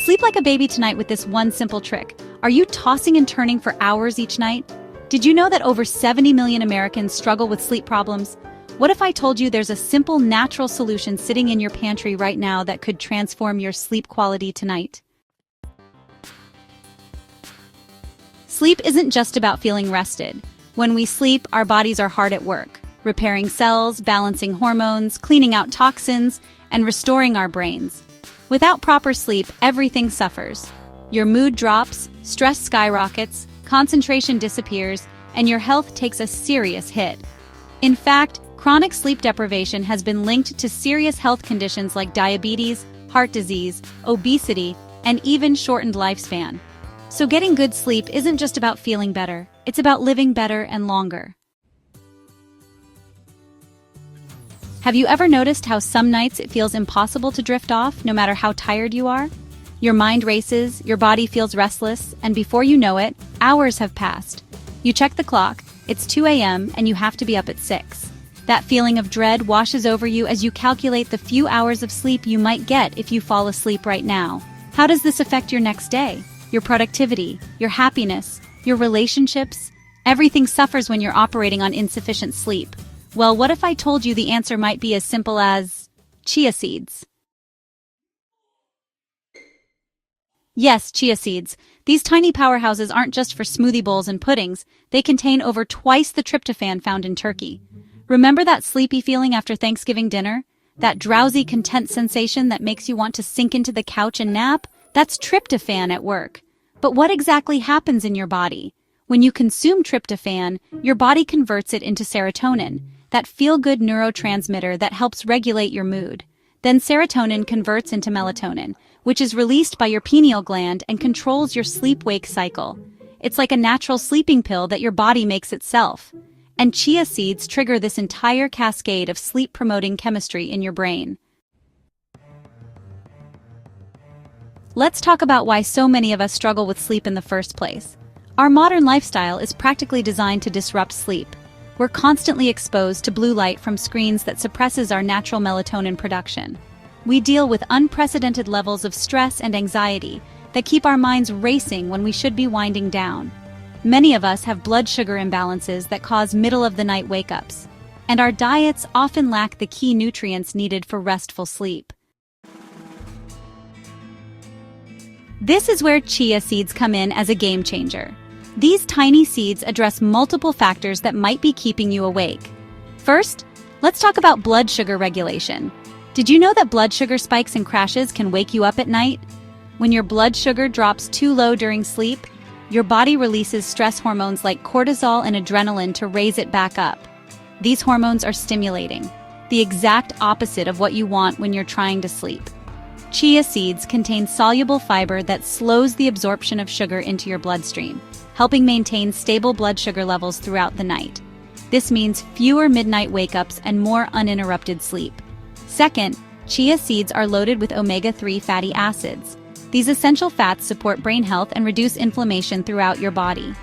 Sleep like a baby tonight with this one simple trick. Are you tossing and turning for hours each night? Did you know that over 70 million Americans struggle with sleep problems? What if I told you there's a simple, natural solution sitting in your pantry right now that could transform your sleep quality tonight? Sleep isn't just about feeling rested. When we sleep, our bodies are hard at work, repairing cells, balancing hormones, cleaning out toxins, and restoring our brains. Without proper sleep, everything suffers. Your mood drops, stress skyrockets, concentration disappears, and your health takes a serious hit. In fact, chronic sleep deprivation has been linked to serious health conditions like diabetes, heart disease, obesity, and even shortened lifespan. So getting good sleep isn't just about feeling better, it's about living better and longer. Have you ever noticed how some nights it feels impossible to drift off, no matter how tired you are? Your mind races, your body feels restless, and before you know it, hours have passed. You check the clock, it's 2 a.m., and you have to be up at 6. That feeling of dread washes over you as you calculate the few hours of sleep you might get if you fall asleep right now. How does this affect your next day? Your productivity, your happiness, your relationships? Everything suffers when you're operating on insufficient sleep. Well, what if I told you the answer might be as simple as chia seeds? Yes, chia seeds. These tiny powerhouses aren't just for smoothie bowls and puddings. They contain over twice the tryptophan found in turkey. Remember that sleepy feeling after Thanksgiving dinner? That drowsy, content sensation that makes you want to sink into the couch and nap? That's tryptophan at work. But what exactly happens in your body? When you consume tryptophan, your body converts it into serotonin, that feel-good neurotransmitter that helps regulate your mood. Then serotonin converts into melatonin, which is released by your pineal gland and controls your sleep-wake cycle. It's like a natural sleeping pill that your body makes itself. And chia seeds trigger this entire cascade of sleep-promoting chemistry in your brain. Let's talk about why so many of us struggle with sleep in the first place. Our modern lifestyle is practically designed to disrupt sleep. We're constantly exposed to blue light from screens that suppresses our natural melatonin production. We deal with unprecedented levels of stress and anxiety that keep our minds racing when we should be winding down. Many of us have blood sugar imbalances that cause middle-of-the-night wake-ups, and our diets often lack the key nutrients needed for restful sleep. This is where chia seeds come in as a game changer. These tiny seeds address multiple factors that might be keeping you awake. First, let's talk about blood sugar regulation. Did you know that blood sugar spikes and crashes can wake you up at night? When your blood sugar drops too low during sleep, your body releases stress hormones like cortisol and adrenaline to raise it back up. These hormones are stimulating, the exact opposite of what you want when you're trying to sleep. Chia seeds contain soluble fiber that slows the absorption of sugar into your bloodstream, helping maintain stable blood sugar levels throughout the night. This means fewer midnight wake-ups and more uninterrupted sleep. Second, chia seeds are loaded with omega-3 fatty acids. These essential fats support brain health and reduce inflammation throughout your body.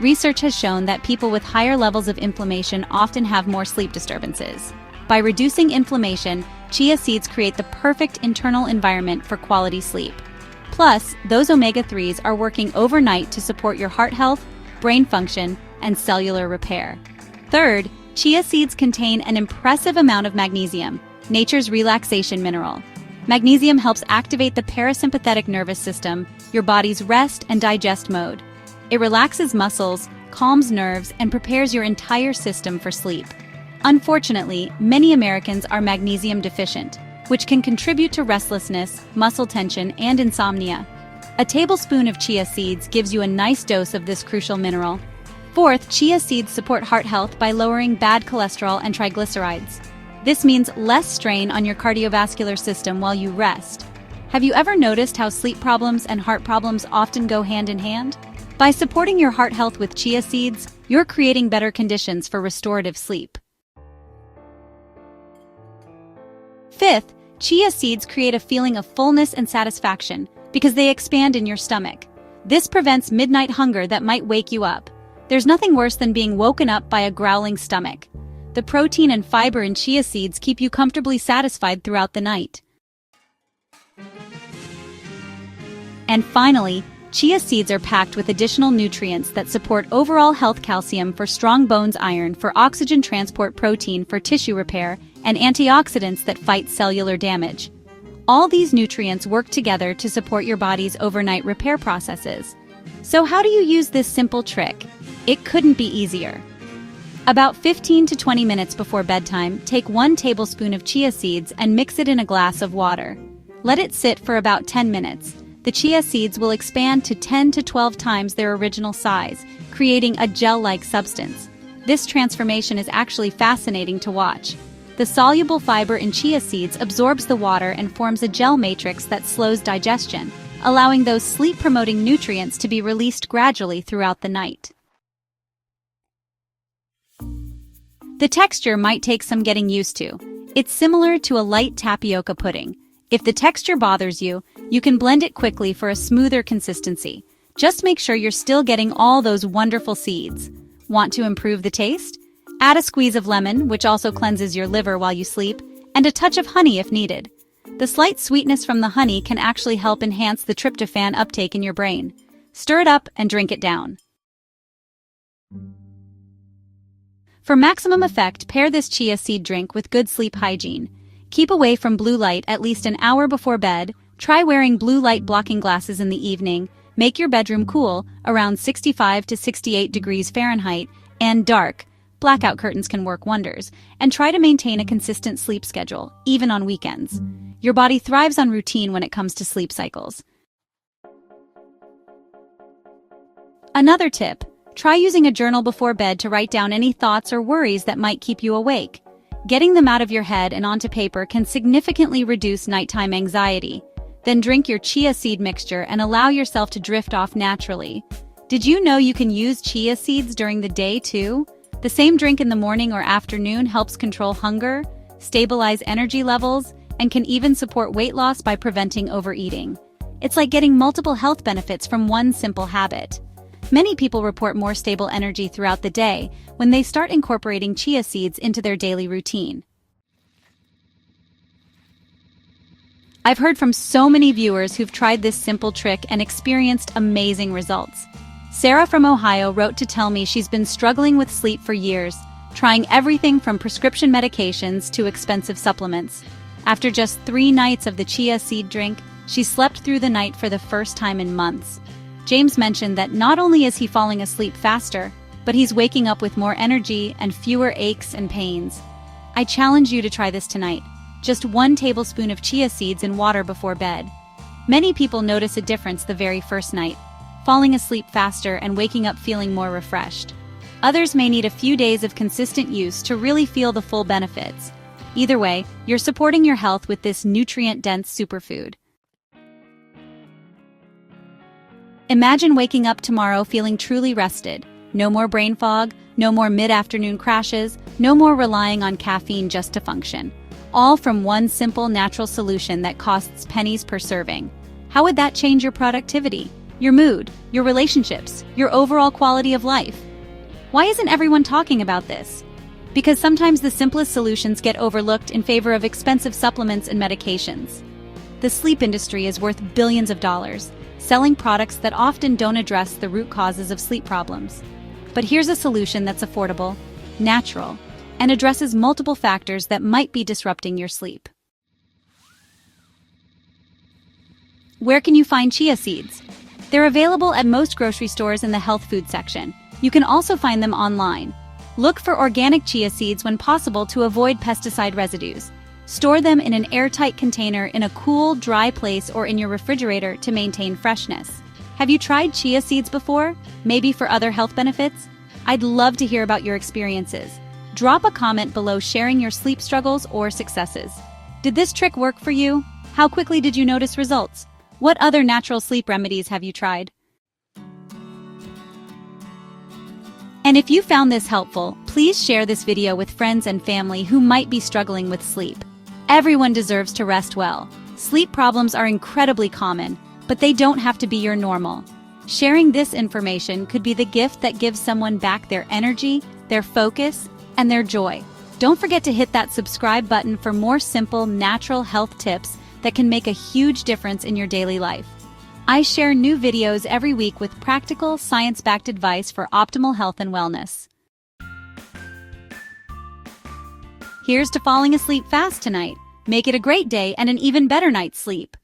Research has shown that people with higher levels of inflammation often have more sleep disturbances. By reducing inflammation, chia seeds create the perfect internal environment for quality sleep. Plus, those omega-3s are working overnight to support your heart health, brain function, and cellular repair. Third, chia seeds contain an impressive amount of magnesium, nature's relaxation mineral. Magnesium helps activate the parasympathetic nervous system, your body's rest and digest mode. It relaxes muscles, calms nerves, and prepares your entire system for sleep. Unfortunately, many Americans are magnesium deficient, which can contribute to restlessness, muscle tension, and insomnia. A tablespoon of chia seeds gives you a nice dose of this crucial mineral. Fourth, chia seeds support heart health by lowering bad cholesterol and triglycerides. This means less strain on your cardiovascular system while you rest. Have you ever noticed how sleep problems and heart problems often go hand in hand? By supporting your heart health with chia seeds, you're creating better conditions for restorative sleep. Fifth, chia seeds create a feeling of fullness and satisfaction because they expand in your stomach. This prevents midnight hunger that might wake you up. There's nothing worse than being woken up by a growling stomach. The protein and fiber in chia seeds keep you comfortably satisfied throughout the night. And finally, chia seeds are packed with additional nutrients that support overall health: calcium for strong bones, iron for oxygen transport, protein for tissue repair, and antioxidants that fight cellular damage. All these nutrients work together to support your body's overnight repair processes. So how do you use this simple trick? It couldn't be easier. About 15 to 20 minutes before bedtime, take 1 tablespoon of chia seeds and mix it in a glass of water. Let it sit for about 10 minutes. The chia seeds will expand to 10 to 12 times their original size, creating a gel-like substance. This transformation is actually fascinating to watch. The soluble fiber in chia seeds absorbs the water and forms a gel matrix that slows digestion, allowing those sleep-promoting nutrients to be released gradually throughout the night. The texture might take some getting used to. It's similar to a light tapioca pudding. If the texture bothers you, you can blend it quickly for a smoother consistency. Just make sure you're still getting all those wonderful seeds. Want to improve the taste? Add a squeeze of lemon, which also cleanses your liver while you sleep, and a touch of honey if needed. The slight sweetness from the honey can actually help enhance the tryptophan uptake in your brain. Stir it up and drink it down. For maximum effect, pair this chia seed drink with good sleep hygiene. Keep away from blue light at least an hour before bed. Try wearing blue light blocking glasses in the evening. Make your bedroom cool, around 65 to 68 degrees Fahrenheit, and dark. Blackout curtains can work wonders. And try to maintain a consistent sleep schedule, even on weekends. Your body thrives on routine when it comes to sleep cycles. Another tip: try using a journal before bed to write down any thoughts or worries that might keep you awake. Getting them out of your head and onto paper can significantly reduce nighttime anxiety. Then drink your chia seed mixture and allow yourself to drift off naturally. Did you know you can use chia seeds during the day too? The same drink in the morning or afternoon helps control hunger, stabilize energy levels, and can even support weight loss by preventing overeating. It's like getting multiple health benefits from one simple habit. Many people report more stable energy throughout the day when they start incorporating chia seeds into their daily routine. I've heard from so many viewers who've tried this simple trick and experienced amazing results. Sarah from Ohio wrote to tell me she's been struggling with sleep for years, trying everything from prescription medications to expensive supplements. After just 3 nights of the chia seed drink, she slept through the night for the first time in months. James mentioned that not only is he falling asleep faster, but he's waking up with more energy and fewer aches and pains. I challenge you to try this tonight. Just 1 tablespoon of chia seeds in water before bed. Many people notice a difference the very first night, falling asleep faster and waking up feeling more refreshed. Others may need a few days of consistent use to really feel the full benefits. Either way, you're supporting your health with this nutrient-dense superfood. Imagine waking up tomorrow feeling truly rested. No more brain fog, no more mid-afternoon crashes, no more relying on caffeine just to function. All from one simple natural solution that costs pennies per serving. How would that change your productivity, your mood, your relationships, your overall quality of life? Why isn't everyone talking about this? Because sometimes the simplest solutions get overlooked in favor of expensive supplements and medications. The sleep industry is worth billions of dollars, selling products that often don't address the root causes of sleep problems. But here's a solution that's affordable, natural, and addresses multiple factors that might be disrupting your sleep. Where can you find chia seeds? They're available at most grocery stores in the health food section. You can also find them online. Look for organic chia seeds when possible to avoid pesticide residues. Store them in an airtight container in a cool, dry place or in your refrigerator to maintain freshness. Have you tried chia seeds before? Maybe for other health benefits? I'd love to hear about your experiences. Drop a comment below sharing your sleep struggles or successes. Did this trick work for you? How quickly did you notice results? What other natural sleep remedies have you tried? And if you found this helpful, please share this video with friends and family who might be struggling with sleep. Everyone deserves to rest well. Sleep problems are incredibly common, but they don't have to be your normal. Sharing this information could be the gift that gives someone back their energy, their focus, and their joy. Don't forget to hit that subscribe button for more simple, natural health tips that can make a huge difference in your daily life. I share new videos every week with practical, science-backed advice for optimal health and wellness. Here's to falling asleep fast tonight. Make it a great day and an even better night's sleep.